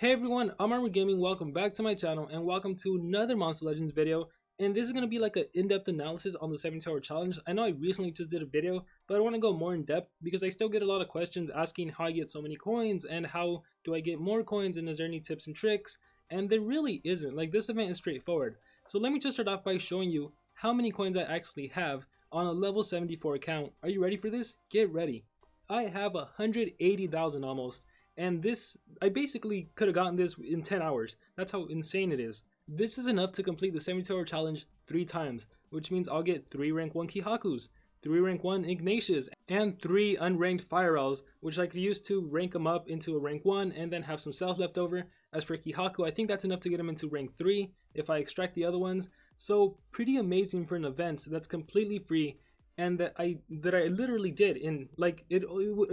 Hey everyone, I'm Armor Gaming. Welcome back to my channel and welcome to another Monster Legends video. And this is going to be like an in-depth analysis on the 72-hour challenge. I know I recently just did a video, but I want to go more in depth because I still get a lot of questions asking how I get so many coins and how do I get more coins and is there any tips and tricks? And there really isn't. Like, this event is straightforward. So let me just start off by showing you how many coins I actually have on a level 74 account. Are you ready for this? Get ready. I have 180,000 almost. And this, I basically could have gotten this in 10 hours. That's how insane it is. This is enough to complete the 72-hour challenge 3 times, which means I'll get 3 rank 1 Kihakus, 3 rank 1 Ignatius, and 3 unranked Fire Owls, which I could use to rank them up into a rank 1 and then have some cells left over. As for Kihaku, I think that's enough to get them into rank 3 if I extract the other ones. So pretty amazing for an event that's completely free and that I literally did in like it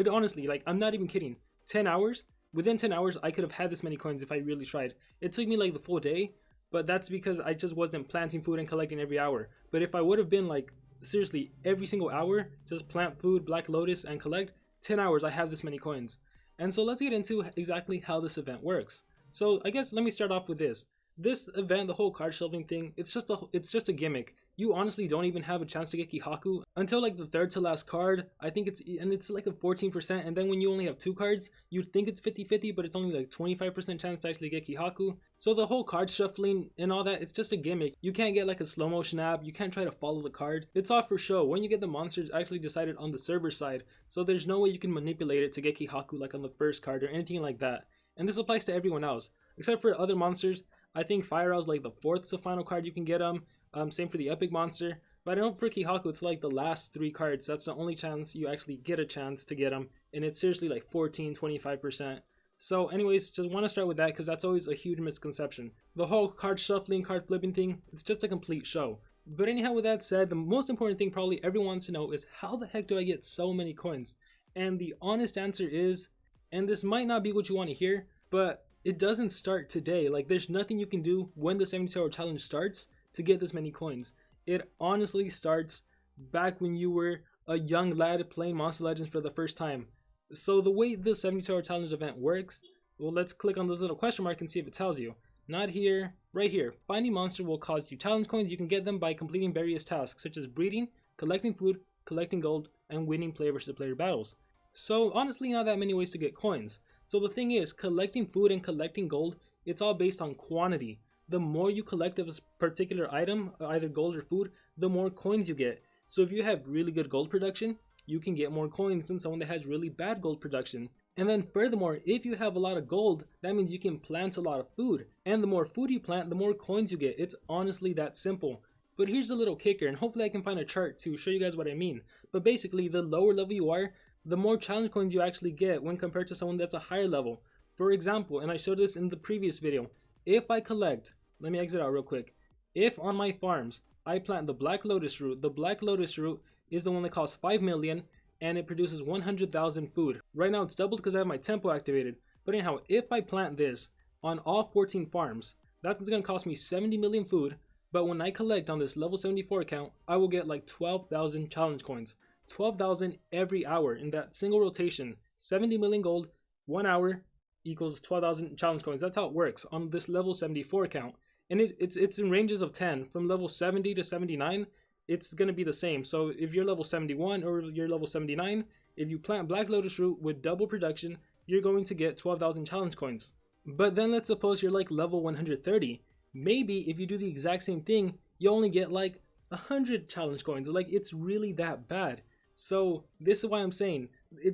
honestly, like, I'm not even kidding. 10 hours? Within 10 hours, I could have had this many coins if I really tried. It took me like the full day, but that's because I just wasn't planting food and collecting every hour. But if I would have been like, seriously, every single hour, just plant food, Black Lotus, and collect, 10 hours, I have this many coins. And so let's get into exactly how this event works. So I guess let me start off with this. This event, the whole card shelving thing, it's just a gimmick. You honestly don't even have a chance to get Kihaku until like the third to last card. I think it's like a 14%, and then when you only have 2 cards, you'd think it's 50-50, but it's only like 25% chance to actually get Kihaku. So the whole card shuffling and all that, it's just a gimmick. You can't get like a slow motion app, you can't try to follow the card. It's all for show. When you get the monsters actually decided on the server side, so there's no way you can manipulate it to get Kihaku like on the first card or anything like that. And this applies to everyone else, except for other monsters. I think Fire Owl's like the 4th to final card you can get them. Same for the epic monster. But I know for Kihaku, it's like the last 3 cards. That's the only chance you actually get a chance to get them. And it's seriously like 14-25%. So anyways, just want to start with that because that's always a huge misconception. The whole card shuffling, card flipping thing, it's just a complete show. But anyhow, with that said, the most important thing probably everyone wants to know is how the heck do I get so many coins? And the honest answer is, and this might not be what you want to hear, but it doesn't start today. Like, there's nothing you can do when the 72-hour challenge starts to get this many coins. It honestly starts back when you were a young lad playing Monster Legends for the first time. So the way the 72-hour challenge event works, well, let's click on this little question mark and see if it tells you. Not here, right here. Finding monster will cost you challenge coins. You can get them by completing various tasks such as breeding, collecting food, collecting gold, and winning player versus player battles. So honestly, not that many ways to get coins. So the thing is, collecting food and collecting gold, it's all based on quantity. The more you collect of a particular item, either gold or food, the more coins you get. So if you have really good gold production, you can get more coins than someone that has really bad gold production. And then furthermore, if you have a lot of gold, that means you can plant a lot of food. And the more food you plant, the more coins you get. It's honestly that simple. But here's the little kicker, and hopefully I can find a chart to show you guys what I mean. But basically, the lower level you are, the more challenge coins you actually get when compared to someone that's a higher level. For example, and I showed this in the previous video, if I collect, let me exit out real quick. If on my farms, I plant the Black Lotus root, the Black Lotus root is the one that costs 5 million and it produces 100,000 food. Right now it's doubled because I have my tempo activated. But anyhow, if I plant this on all 14 farms, that's going to cost me 70 million food. But when I collect on this level 74 account, I will get like 12,000 challenge coins. 12,000 every hour in that single rotation. 70 million gold, 1 hour equals 12,000 challenge coins. That's how it works on this level 74 account. And it's in ranges of 10. From level 70 to 79, it's going to be the same. So if you're level 71 or you're level 79, if you plant Black Lotus root with double production, you're going to get 12,000 challenge coins. But then let's suppose you're like level 130. Maybe if you do the exact same thing, you only get like 100 challenge coins. Like, it's really that bad. So this is why I'm saying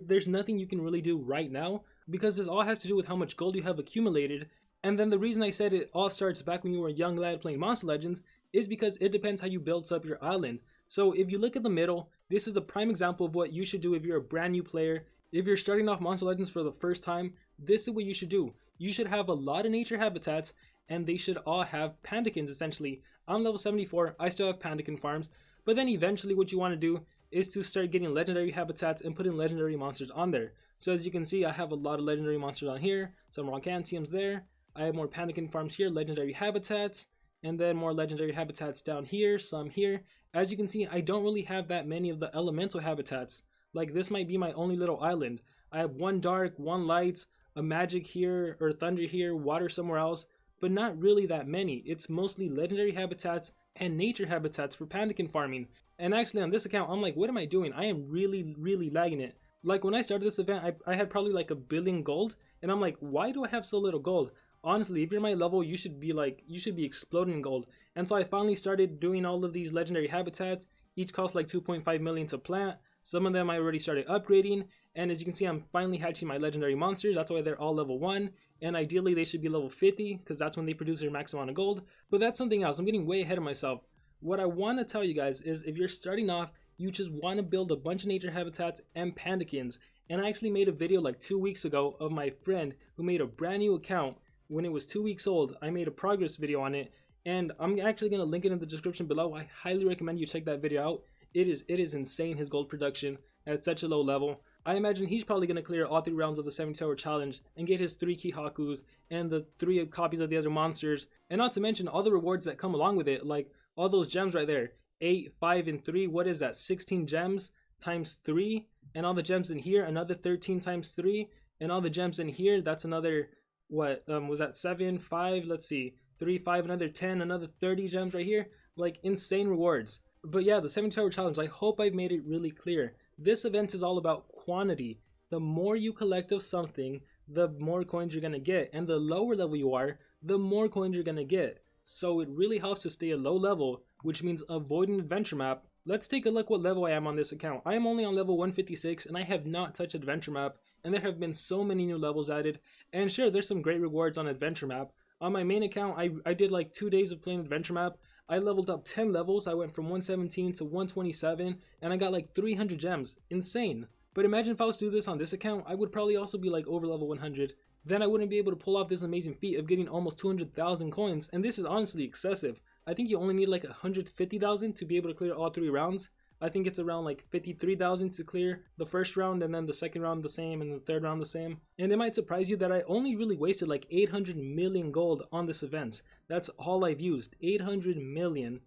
there's nothing you can really do right now, because this all has to do with how much gold you have accumulated. And then the reason I said it all starts back when you were a young lad playing Monster Legends is because it depends how you build up your island. So if you look at the middle, this is a prime example of what you should do if you're a brand new player. If you're starting off Monster Legends for the first time, this is what you should do. You should have a lot of nature habitats, and they should all have pandakins essentially. I'm level 74, I still have pandakin farms, but then eventually what you want to do is to start getting legendary habitats and putting legendary monsters on there. So as you can see, I have a lot of legendary monsters on here, some Roncantiums there. I have more pandakin farms here, legendary habitats, and then more legendary habitats down here, some here. As you can see, I don't really have that many of the elemental habitats. Like, this might be my only little island. I have 1 dark, 1 light, a magic here or thunder here, water somewhere else, but not really that many. It's mostly legendary habitats and nature habitats for pandakin farming. And actually on this account, I'm like, what am I doing? I am really lagging it. Like when I started this event, I had probably like 1 billion gold, and I'm like, why do I have so little gold? Honestly, if you're my level, you should be exploding in gold. And so I finally started doing all of these legendary habitats. Each cost like 2.5 million to plant. Some of them I already started upgrading, and as you can see, I'm finally hatching my legendary monsters. That's why they're all level 1, and ideally they should be level 50 because that's when they produce their max amount of gold. But that's something else. I'm getting way ahead of myself. What I want to tell you guys is if you're starting off, you just want to build a bunch of nature habitats and pandakins. And I actually made a video like 2 weeks ago of my friend who made a brand new account when it was 2 weeks old. I made a progress video on it, and I'm actually going to link it in the description below. I highly recommend you check that video out. It is insane, his gold production at such a low level. I imagine he's probably going to clear all 3 rounds of the 70-hour challenge and get his 3 Kihakus and the 3 copies of the other monsters, and not to mention all the rewards that come along with it, like all those gems right there. 8, 5, and 3, what is that? 16 gems times 3, and all the gems in here, another 13 times 3, and all the gems in here, that's another, what, was that 7, 5, let's see, 3, 5, another 10, another 30 gems right here. Like, insane rewards. But yeah, the 70-hour challenge, I hope I've made it really clear. This event is all about quantity. The more you collect of something, the more coins you're going to get. And the lower level you are, the more coins you're going to get. So it really helps to stay a low level, which means avoiding adventure map. Let's take a look what level I am on this account. I am only on level 156 and I have not touched adventure map. And there have been so many new levels added. And sure, there's some great rewards on adventure map. On my main account, I did like 2 days of playing adventure map. I leveled up 10 levels. I went from 117 to 127 and I got like 300 gems. Insane. But imagine if I was to do this on this account, I would probably also be like over level 100. Then I wouldn't be able to pull off this amazing feat of getting almost 200,000 coins, and this is honestly excessive. I think you only need like 150,000 to be able to clear all 3 rounds. I think it's around like 53,000 to clear the first round, and then the second round the same, and the third round the same. And it might surprise you that I only really wasted like 800 million gold on this event. That's all I've used, 800 million.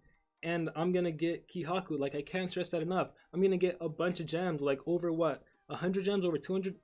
And I'm gonna get Kihaku, like I can't stress that enough. I'm gonna get a bunch of gems, like over what? 100 gems, over 200,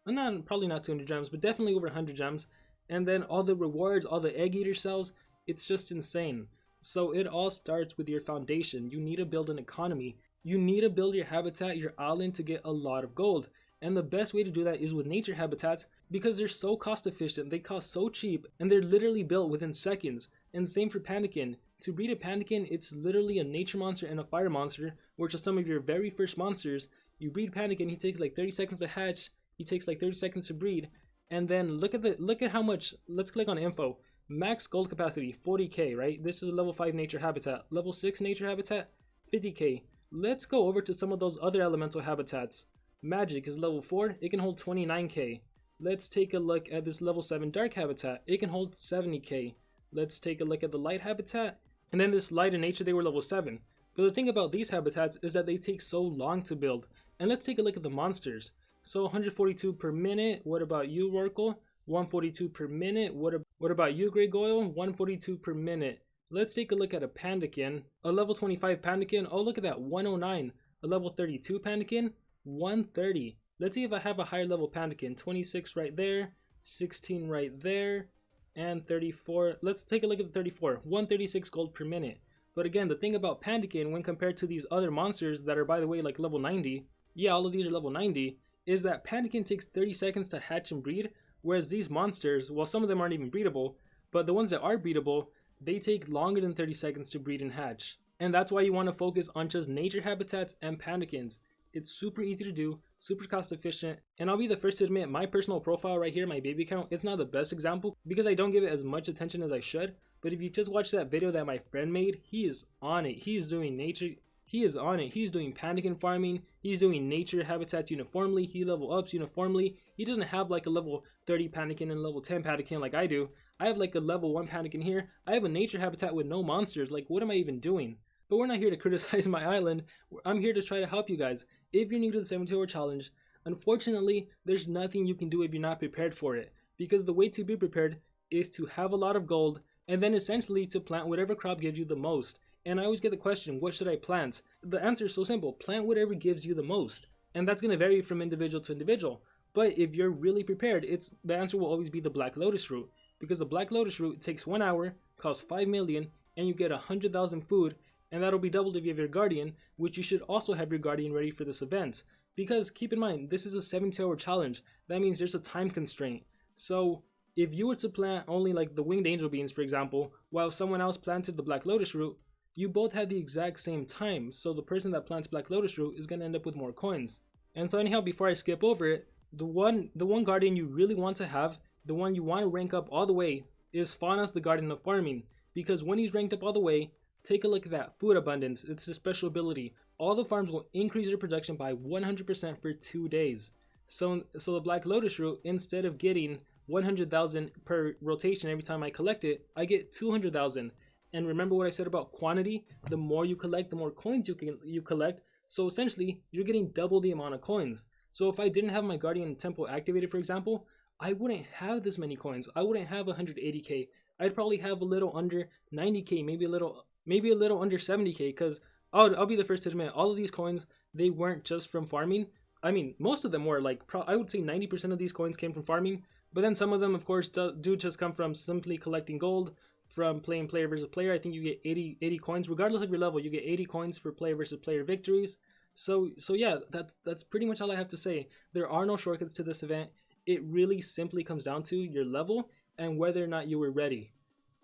probably not 200 gems, but definitely over 100 gems. And then all the rewards, all the egg eater cells, it's just insane. So it all starts with your foundation. You need to build an economy. You need to build your habitat, your island, to get a lot of gold. And the best way to do that is with nature habitats, because they're so cost efficient, they cost so cheap, and they're literally built within seconds. And same for pandakin. To breed a pandakin, it's literally a nature monster and a fire monster, which are some of your very first monsters. You breed pandakin, he takes like 30 seconds to hatch, he takes like 30 seconds to breed, and then look at how much. Let's click on info. Max gold capacity 40k, right? This is a level 5 nature habitat. Level 6 nature habitat 50k. Let's go over to some of those other elemental habitats. Magic is level 4, it can hold 29k. Let's take a look at this level 7 dark habitat. It can hold 70k. Let's take a look at the light habitat, and then this light in nature, they were level 7. But the thing about these habitats is that they take so long to build. And let's take a look at the monsters. So 142 per minute. What about you, Rorqual? 142 per minute. What about you, Grey Goyle? 142 per minute. Let's take a look at a pandakin. A level 25 pandakin. Oh, look at that, 109. A level 32 pandakin, 130. Let's see if I have a higher level pandakin. 26 right there, 16 right there, and 34. Let's take a look at the 34. 136 gold per minute. But again, the thing about pandakin when compared to these other monsters that are, by the way, like level 90, yeah, all of these are level 90, is that pandakin takes 30 seconds to hatch and breed, whereas these monsters, well, some of them aren't even breedable, but the ones that are breedable, they take longer than 30 seconds to breed and hatch. And that's why you want to focus on just nature habitats and pandakins. It's super easy to do, super cost efficient, and I'll be the first to admit my personal profile right here, my baby account, it's not the best example because I don't give it as much attention as I should. But if you just watch that video that my friend made, he is on it. He's doing nature, he is on it. He's doing pandakin farming, he's doing nature habitats uniformly, he level ups uniformly. He doesn't have like a level 30 pandakin and level 10 pandakin like I do. I have like a level 1 pandakin here. I have a nature habitat with no monsters. Like, what am I even doing? But we're not here to criticize my island. I'm here to try to help you guys. If you're new to the 72-hour challenge, unfortunately, there's nothing you can do if you're not prepared for it. Because the way to be prepared is to have a lot of gold, and then essentially to plant whatever crop gives you the most. And I always get the question, what should I plant? The answer is so simple, plant whatever gives you the most. And that's going to vary from individual to individual. But if you're really prepared, the answer will always be the Black Lotus route, because the Black Lotus route takes 1 hour, costs 5 million, and you get 100,000 food, and that'll be doubled if you have your Guardian, which you should also have your Guardian ready for this event. Because keep in mind, this is a 72-hour challenge. That means there's a time constraint. So if you were to plant only like the Winged Angel Beans, for example, while someone else planted the Black Lotus route, you both have the exact same time. So the person that plants Black Lotus route is going to end up with more coins. And so anyhow, before I skip over it, the one Guardian you really want to have, the one you want to rank up all the way, is Faunus, the Guardian of Farming. Because when he's ranked up all the way, take a look at that food abundance. It's a special ability. All the farms will increase their production by 100% for 2 days. So the Black Lotus route, instead of getting 100,000 per rotation every time I collect it, I get 200,000. And remember what I said about quantity? The more you collect, the more coins you collect. So essentially, you're getting double the amount of coins. So if I didn't have my Guardian Temple activated, for example, I wouldn't have this many coins. I wouldn't have 180k. I'd probably have a little under 90k, maybe a little under 70k, because I'll be the first to admit, all of these coins, they weren't just from farming. I mean, most of them were, like, I would say 90% of these coins came from farming, but then some of them, of course, do just come from simply collecting gold, from playing player versus player. I think you get 80 coins, regardless of your level. You get 80 coins for player versus player victories. So yeah, that's pretty much all I have to say. There are no shortcuts to this event. It really simply comes down to your level and whether or not you were ready.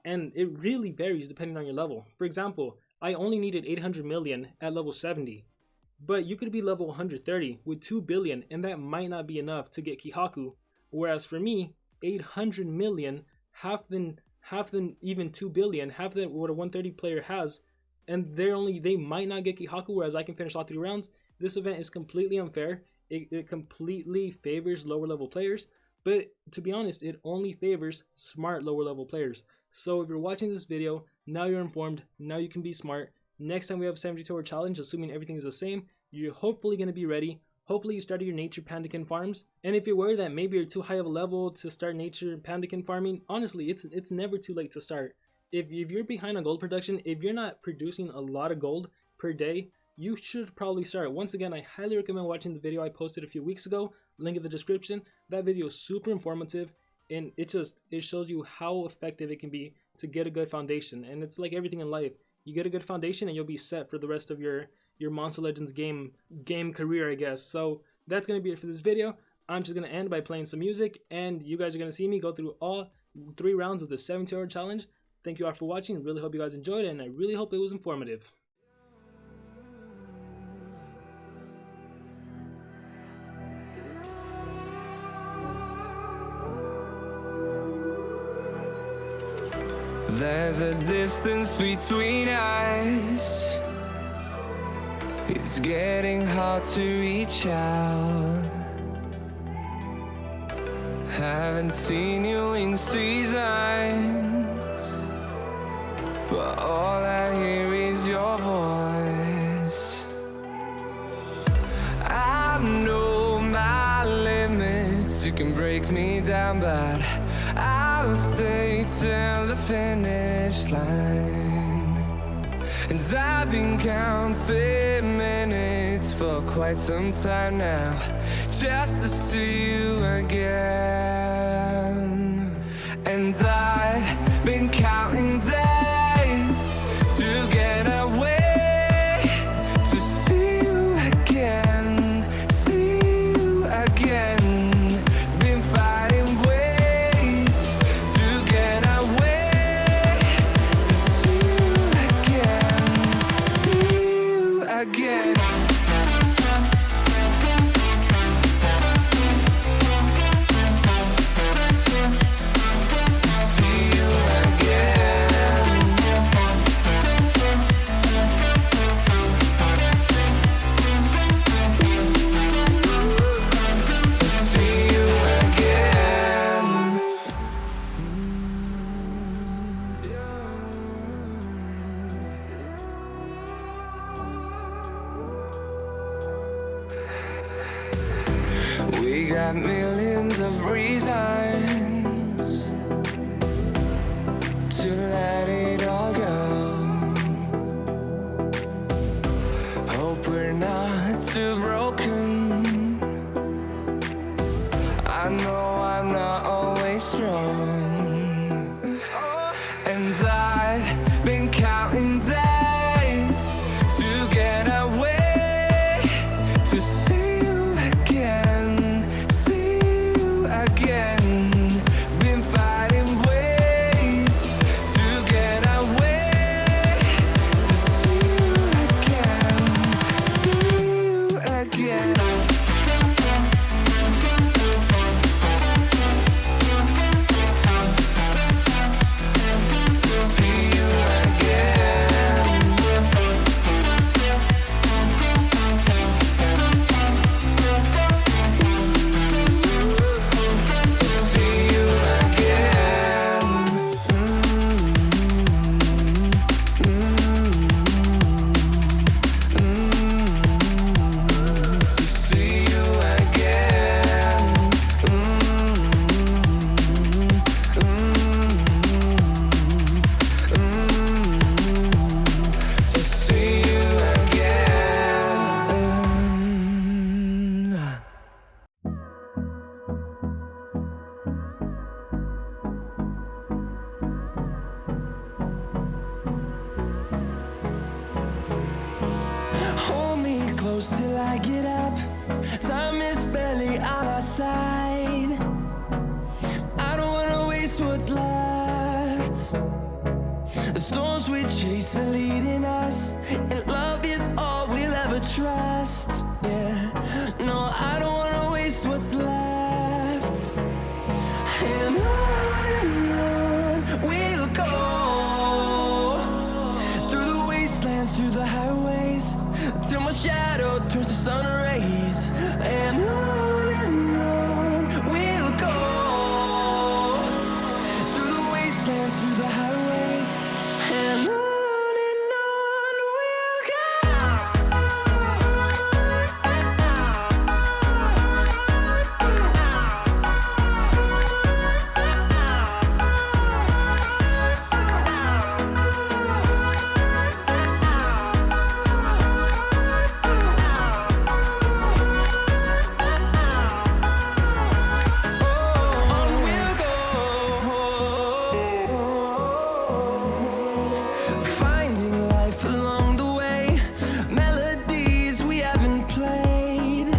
And it really varies depending on your level. For example, I only needed 800 million at level 70. But you could be level 130 with 2 billion, and that might not be enough to get Kihaku. Whereas for me, 800 million, half than even 2 billion, half than what a 130 player has, and they might not get Kihaku, whereas I can finish all 3 rounds. This event is completely unfair. It completely favors lower level players, but to be honest, it only favors smart lower level players. So if you're watching this video, now you're informed, now you can be smart. Next time we have a 72-hour challenge, assuming everything is the same, you're hopefully going to be ready. Hopefully you started your nature pandakin farms. And if you're worried that maybe you're too high of a level to start nature pandakin farming, honestly, it's never too late to start. If you're behind on gold production, if you're not producing a lot of gold per day, you should probably start. Once again, I highly recommend watching the video I posted a few weeks ago. Link in the description. That video is super informative, and it shows you how effective it can be to get a good foundation. And it's like everything in life. You get a good foundation and you'll be set for the rest of your Monster Legends game career, I guess. So that's going to be it for this video. I'm just going to end by playing some music, and you guys are going to see me go through all 3 rounds of the 72-hour challenge. Thank you all for watching. Really hope you guys enjoyed it, and I really hope it was informative. There's a distance between us. It's getting hard to reach out. Haven't seen you in seasons, but all I hear is your voice. I know my limits. You can break me down, but I'll stay till the finish line. And I've been counting minutes for quite some time now, just to see you again. And I've been counting days to get away, to see you again, see you again. Been fighting ways to get away, to see you again, see you again. We got millions of reasons to let it all go. Hope we're not too broken. I know I'm not always strong, and I've been counting days to get away, to see you again, see you again. Been fighting ways to get away, to see you again, see you again. Hold me close till I get up. Time is barely on our side. I don't wanna waste what's left. The storms we chase are leading us, and love is all we'll ever trust. Yeah, no, I don't wanna waste what's left. And on we'll go, through the wastelands, through the highways, till my shadow turns to sun rays. And on we'll go, through the wastelands, through the highways, and on we'll go. Finding life along the way, melodies we haven't played.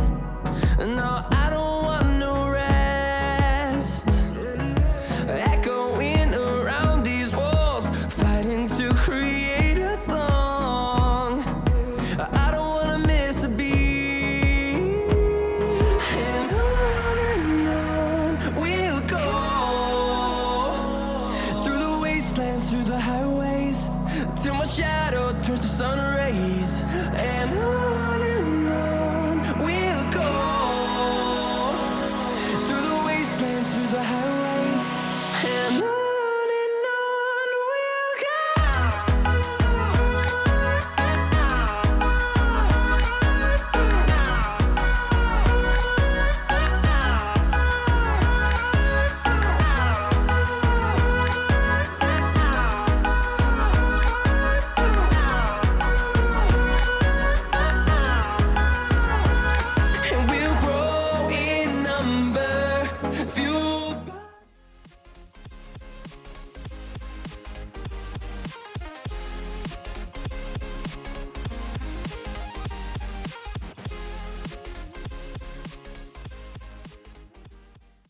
No, I don't want no rest. Echoing around these walls, fighting to create a song. I don't wanna miss a beat. And on we'll go, through the wastelands, through the highways, till my shadow turns to sun rays. And on we'll go, through